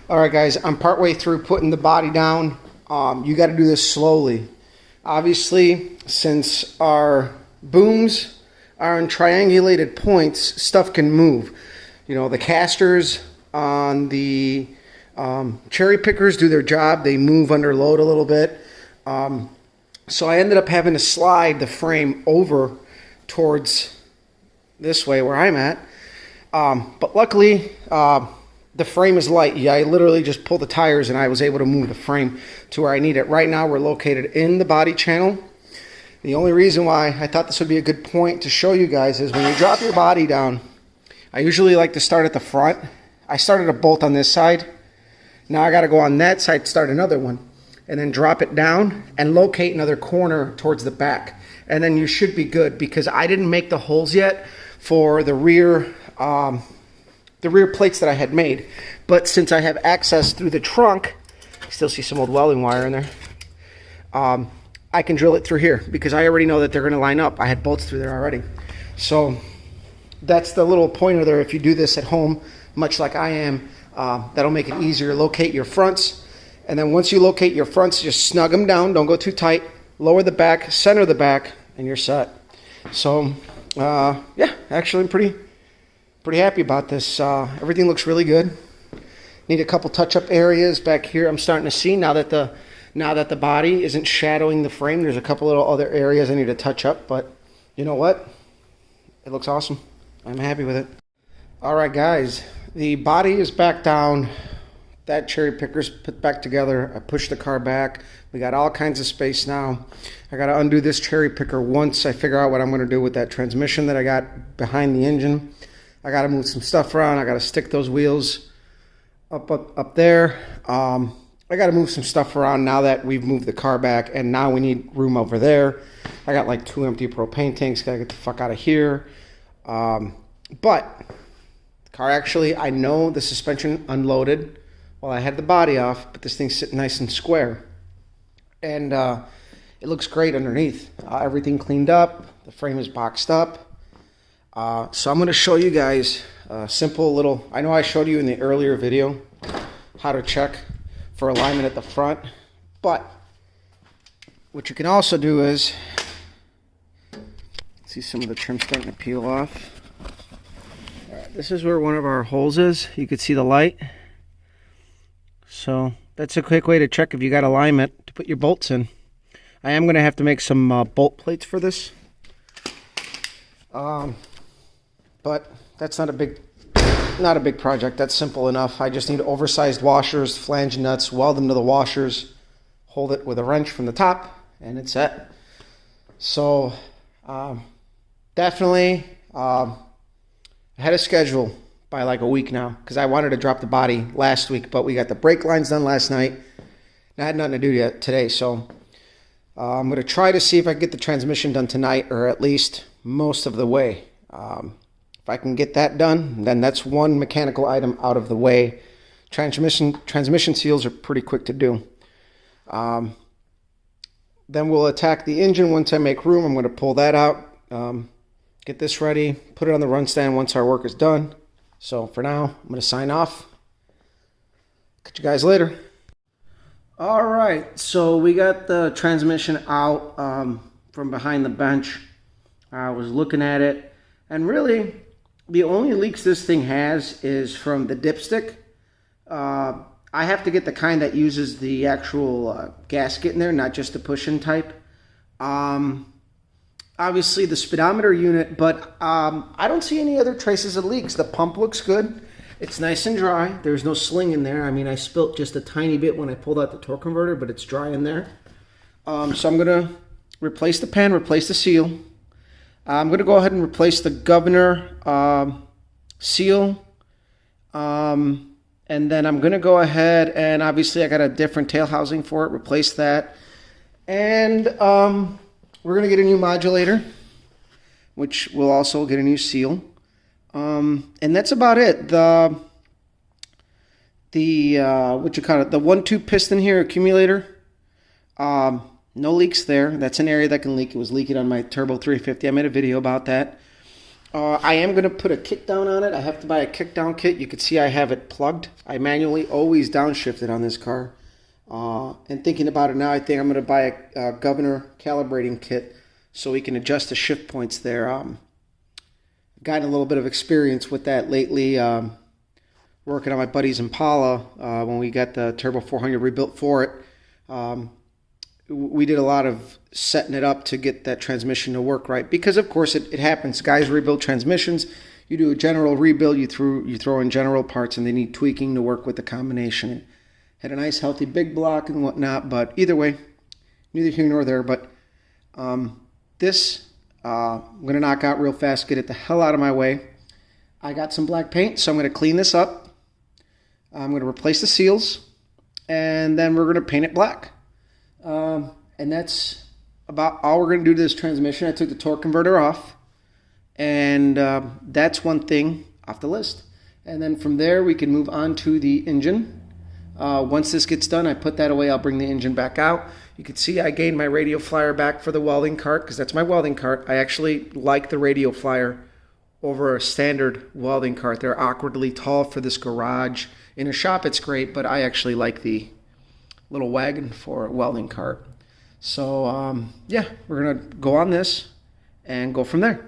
All right, guys, I'm partway through putting the body down. You got to do this slowly. Obviously, since our booms are in triangulated points, stuff can move. You know, the casters on the cherry pickers do their job. They move under load a little bit. So I ended up having to slide the frame over towards this way where I'm at. But luckily, the frame is light. Yeah, I literally just pulled the tires and I was able to move the frame to where I need it. Right now, we're located in the body channel. The only reason why I thought this would be a good point to show you guys is when you drop your body down, I usually like to start at the front. I started a bolt on this side. Now I got to go on that side, start another one, and then drop it down and locate another corner towards the back. And then you should be good, because I didn't make the holes yet for the rear plates that I had made. But since I have access through the trunk, I still see some old welding wire in there. I can drill it through here because I already know that they're going to line up. I had bolts through there already. So that's the little pointer there. If you do this at home, much like I am, that'll make it easier. Locate your fronts. And then once you locate your fronts, just snug them down. Don't go too tight. Lower the back, center the back, and you're set. So, yeah, actually I'm pretty happy about this. Everything looks really good. Need a couple touch-up areas back here. I'm starting to see now that the body isn't shadowing the frame. There's a couple little other areas I need to touch up, but you know what? It looks awesome. I'm happy with it. All right, guys, the body is back down. That cherry picker's put back together. I pushed the car back. We got all kinds of space now. I got to undo this cherry picker once I figure out what I'm going to do with that transmission that I got behind the engine. I got to move some stuff around. I got to stick those wheels up there. I got to move some stuff around now that we've moved the car back, and now we need room over there. I got like 2 empty propane tanks. Got to get the fuck out of here. But the car actually, I know the suspension unloaded while I had the body off, but this thing's sitting nice and square. And it looks great underneath. Everything cleaned up. The frame is boxed up. So I'm going to show you guys a simple little, I know I showed you in the earlier video how to check for alignment at the front, but what you can also do is, see some of the trim starting to peel off. All right, this is where one of our holes is. You can see the light. So that's a quick way to check if you got alignment to put your bolts in. I am going to have to make some bolt plates for this. But that's not a big project. That's simple enough. I just need oversized washers, flange nuts, weld them to the washers, hold it with a wrench from the top, and it's set. So definitely ahead of schedule by like a week now, because I wanted to drop the body last week, but we got the brake lines done last night, and I had nothing to do yet today. So I'm going to try to see if I can get the transmission done tonight, or at least most of the way. If I can get that done, then that's one mechanical item out of the way. Transmission seals are pretty quick to do. Then we'll attack the engine once I make room. I'm going to pull that out, get this ready, put it on the run stand once our work is done. So for now, I'm going to sign off. Catch you guys later. All right, so we got the transmission out from behind the bench. I was looking at it, and really, the only leaks this thing has is from the dipstick. I have to get the kind that uses the actual gasket in there, not just the push-in type. Obviously the speedometer unit, but I don't see any other traces of leaks. The pump looks good. It's nice and dry. There's no sling in there. I mean, I spilt just a tiny bit when I pulled out the torque converter, but it's dry in there. So I'm going to replace the pan, replace the seal. I'm going to go ahead and replace the governor seal. And then I'm going to go ahead and obviously I got a different tail housing for it, replace that. And we're going to get a new modulator, which will also get a new seal. And that's about it. The what you call it, the 1-2 piston here accumulator. No leaks there. That's an area that can leak. It was leaking on my Turbo 350. I made a video about that. I am going to put a kickdown on it. I have to buy a kickdown kit. You can see I have it plugged. I manually always downshifted on this car. And thinking about it now, I think I'm going to buy a governor calibrating kit so we can adjust the shift points there. I've gotten a little bit of experience with that lately, working on my buddy's Impala when we got the Turbo 400 rebuilt for it. We did a lot of setting it up to get that transmission to work right, because of course it happens. Guys rebuild transmissions. You do a general rebuild, you throw in general parts, and they need tweaking to work with the combination. Had a nice healthy big block and whatnot, but either way, neither here nor there. But this I'm going to knock out real fast, get it the hell out of my way. I got some black paint, so I'm going to clean this up. I'm going to replace the seals, and then we're going to paint it black. And that's about all we're going to do to this transmission. I took the torque converter off, and that's one thing off the list. And then from there, we can move on to the engine. Once this gets done, I put that away. I'll bring the engine back out. You can see I gained my radio flyer back for the welding cart, because that's my welding cart. I actually like the radio flyer over a standard welding cart. They're awkwardly tall for this garage. In a shop, it's great, but I actually like the little wagon for a welding cart. So yeah, we're gonna go on this and go from there.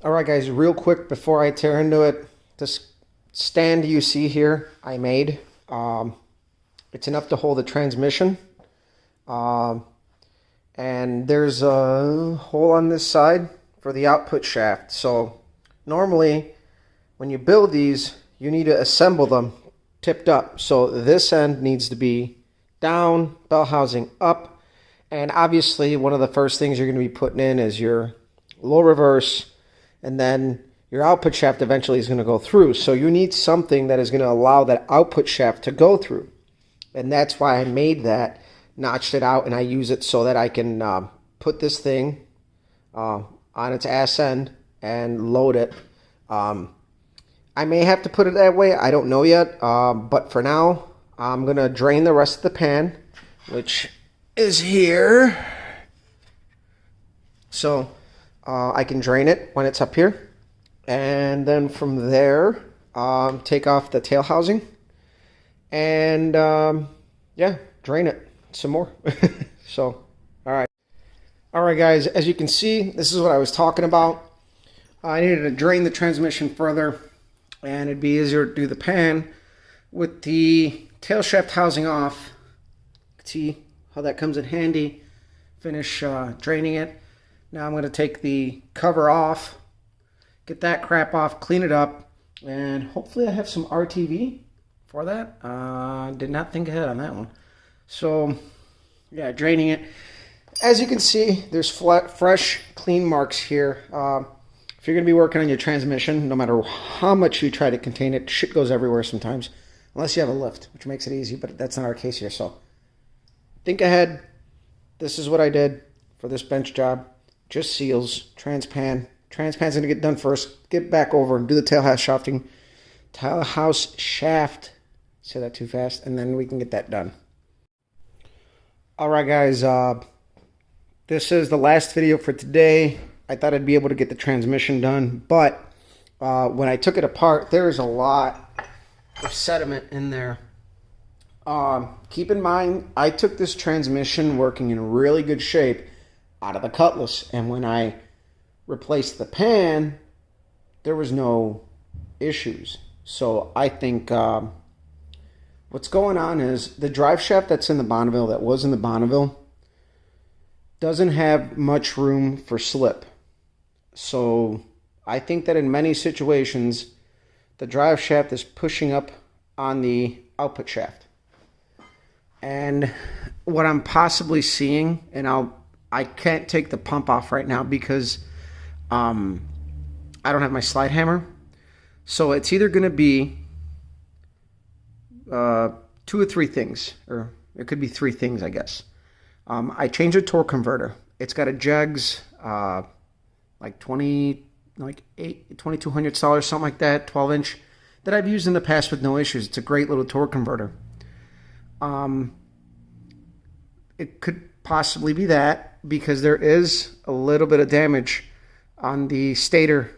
All right, guys, real quick before I tear into it, this stand you see here I made, it's enough to hold the transmission, and there's a hole on this side for the output shaft. So normally when you build these, you need to assemble them tipped up. So this end needs to be down, bell housing up, and obviously one of the first things you're going to be putting in is your low reverse, and then your output shaft eventually is going to go through. So you need something that is going to allow that output shaft to go through, and that's why I made that, notched it out, and I use it so that I can put this thing on its ass end and load it. I may have to put it that way, I don't know yet, but for now I'm going to drain the rest of the pan, which is here. So I can drain it when it's up here, and then from there take off the tail housing and yeah, drain it some more. So all right guys, as you can see, this is what I was talking about. I needed to drain the transmission further, and it'd be easier to do the pan with the tail shaft housing off. See how that comes in handy. Finish draining it. Now I'm going to take the cover off, get that crap off, clean it up, and hopefully I have some RTV for that. Did not think ahead on that one. So yeah, draining it. As you can see, there's fresh, clean marks here. If you're going to be working on your transmission, no matter how much you try to contain it, shit goes everywhere sometimes. Unless you have a lift, which makes it easy, but that's not our case here. So think ahead. This is what I did for this bench job. Just seals, transpan. Transpan's going to get done first. Get back over and do the tailhouse shafting. Tailhouse shaft. Say that too fast. And then we can get that done. All right, guys. This is the last video for today. I thought I'd be able to get the transmission done, but when I took it apart, there's a lot of sediment in there. Keep in mind, I took this transmission working in really good shape out of the Cutlass, and when I replaced the pan, there was no issues. So I think what's going on is the drive shaft that's in the Bonneville, that was in the Bonneville, doesn't have much room for slip. So I think that in many situations, the drive shaft is pushing up on the output shaft. And what I'm possibly seeing, and I can't take the pump off right now because I don't have my slide hammer. So it's either going to be 2 or 3 things, or it could be 3 things, I guess. I changed the torque converter. It's got a Jegs, like $2,200, something like that, 12-inch, that I've used in the past with no issues. It's a great little torque converter. It could possibly be that, because there is a little bit of damage on the stator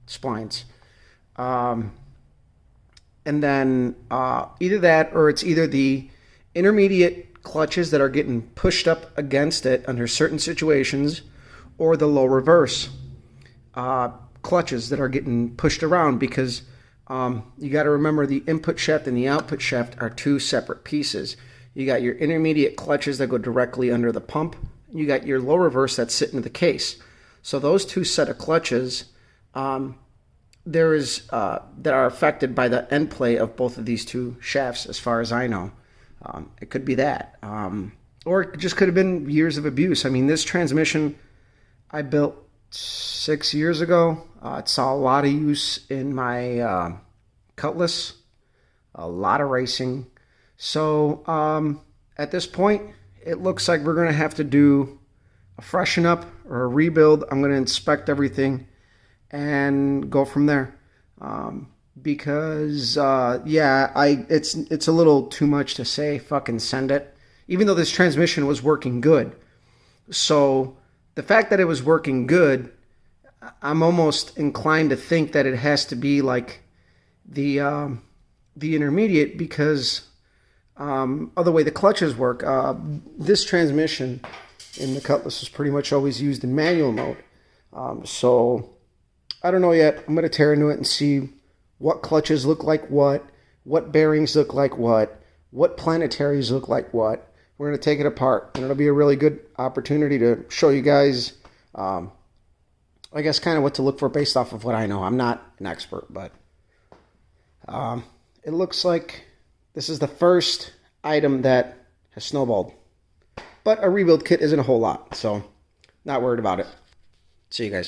splines. And then either that, or it's either the intermediate clutches that are getting pushed up against it under certain situations, or the low reverse clutches that are getting pushed around, because you got to remember the input shaft and the output shaft are two separate pieces. You got your intermediate clutches that go directly under the pump. You got your low reverse that's sitting in the case. So those two set of clutches that are affected by the end play of both of these two shafts, as far as I know. It could be that. Or it just could have been years of abuse. I mean, this transmission I built 6 years ago. It saw a lot of use in my Cutlass, a lot of racing. So at this point, it looks like we're going to have to do a freshen up or a rebuild. I'm going to inspect everything and go from there. Because it's a little too much to say fucking send it, even though this transmission was working good. So the fact that it was working good, I'm almost inclined to think that it has to be like the intermediate, because of the way the clutches work. This transmission in the Cutlass is pretty much always used in manual mode. So I don't know yet. I'm going to tear into it and see what clutches look like what bearings look like what planetaries look like what. We're going to take it apart, and it'll be a really good opportunity to show you guys, I guess, kind of what to look for based off of what I know. I'm not an expert, but it looks like this is the first item that has snowballed. But a rebuild kit isn't a whole lot, so not worried about it. See you guys.